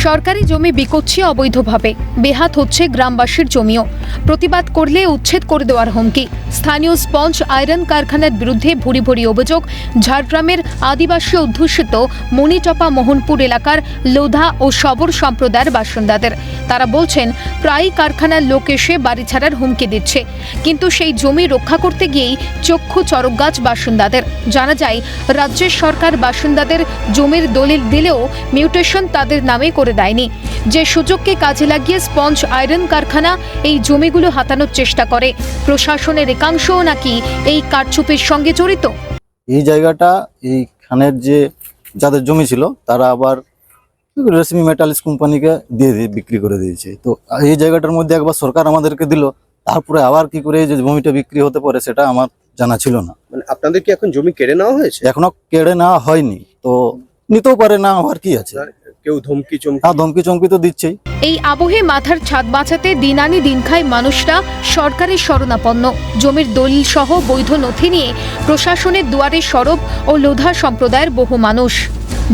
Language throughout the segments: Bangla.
সরকারি জমি বিকোচ্ছে অবৈধভাবে, বেহাত হচ্ছে গ্রামবাসীর জমিও। প্রতিবাদ করলে উচ্ছেদ করে দেওয়ার হুমকি। স্থানীয় স্পঞ্জ আয়রন কারখানার বিরুদ্ধে ভুরি ভুরি অভিযোগ ঝাড়গ্রামের আদিবাসী অধ্যুষিত মণিটপা মোহনপুর এলাকার লোধা ও শবর সম্প্রদায়ের বাসিন্দাদের। তারা বলছেন প্রায়ই কারখানার লোক এসে বাড়ি ছাড়ার হুমকি দিচ্ছে, কিন্তু সেই জমি রক্ষা করতে গিয়েই চক্ষু চরকগাছ বাসিন্দাদের। জানা যায় রাজ্যের সরকার বাসিন্দাদের জমির দলিল দিলেও মিউটেশন তাদের নামে করে দেয়নি। যে সুযোগকে কাজে লাগিয়ে স্পঞ্জ আয়রন কারখানা এই জমিগুলো হাতানোর চেষ্টা করে। প্রশাসনের একাংশও নাকি এই কারচুপির সঙ্গে জড়িত। এই জায়গাটা এইখানের যে যাদের জমি ছিল তারা আবার রেশমি মেটালিক্স কোম্পানিকে দিয়ে বিক্রি করে দিয়েছে। তো এই জায়গাটার মধ্যে একবার সরকার আমাদেরকে দিল, তারপরে আবার কি করে এই যে জমিটা বিক্রি হতে পারে সেটা আমার জানা ছিল না। মানে আপনাদের কি এখন জমি কেড়ে নেওয়া হয়েছে? এখনো কেড়ে নেওয়া হয়নি, তো নিতেও পারে না, আর কি আছে। কেউ ধমকি চমকি? হ্যাঁ, ধমকি চমকি তো দিচ্ছেই। এই আবহে মাথার ছাদ বাঁচাতে দিন আনি দিন খায় মানুষরা সরকারের শরণাপন্ন। জমির দলিল সহ বৈধ নথি নিয়ে প্রশাসনের দুয়ারে সরব ও লোধা সম্প্রদায়ের বহু মানুষ।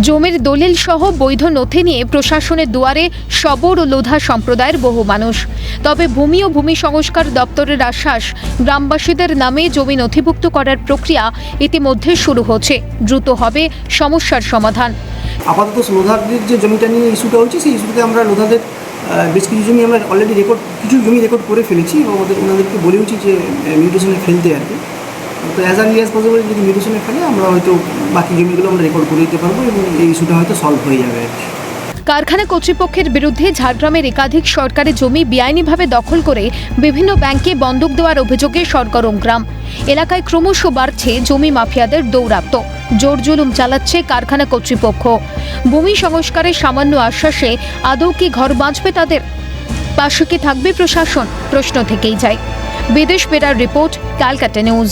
জমির দলিল সহ বৈধ নথি নিয়ে প্রশাসনের দুয়ারে শবর ও লোধা সম্প্রদায়ের বহু মানুষ। তবে ভূমি ও ভূমি সংস্কার দপ্তরের আশ্বাস, গ্রামবাসীদের নামে জমি নথিভুক্ত করার প্রক্রিয়া ইতিমধ্যে শুরু হচ্ছে। দ্রুত হবে সমস্যার সমাধান। আপাতত লোধাদের যে জমিটা নিয়ে ইস্যুটা হচ্ছে, সেই ইস্যুতে আমরা লোধাদের বেশ কিছু জমি আমরা অলরেডি কিছু জমি রেকর্ড করে ফেলেছি এবং ওনাদেরকে বলেওছি যে মিউটেশনে ফেলতে আর কি। তো অ্যাজ আর্লি অ্যাজ পসিবল যদি মিউটেশনে ফেলে আমরা হয়তো বাকি জমিগুলো আমরা রেকর্ড করে দিতে পারবো এবং এই ইস্যুটা হয়তো সলভ হয়ে যাবে আর কি। কারখানা কর্তৃপক্ষের বিরুদ্ধে ঝাড়গ্রামের একাধিক সরকারি জমি বেআইনিভাবে দখল করে বিভিন্ন ব্যাংকে বন্ধক দেওয়ার অভিযোগে সরগরম গ্রাম এলাকায় ক্রমশ বাড়ছে জমি মাফিয়াদের দৌরাত্ম্য। জোর জুলুম চালাচ্ছে কারখানা কর্তৃপক্ষ। ভূমি সংস্কারের সামান্য আশ্বাসে আদৌ কি ঘর বাঁচবে তাদের? পাশে কি থাকবে প্রশাসন? প্রশ্ন থেকেই যায়। বিদেশ বেড়ার রিপোর্ট, ক্যালকাটা নিউজ।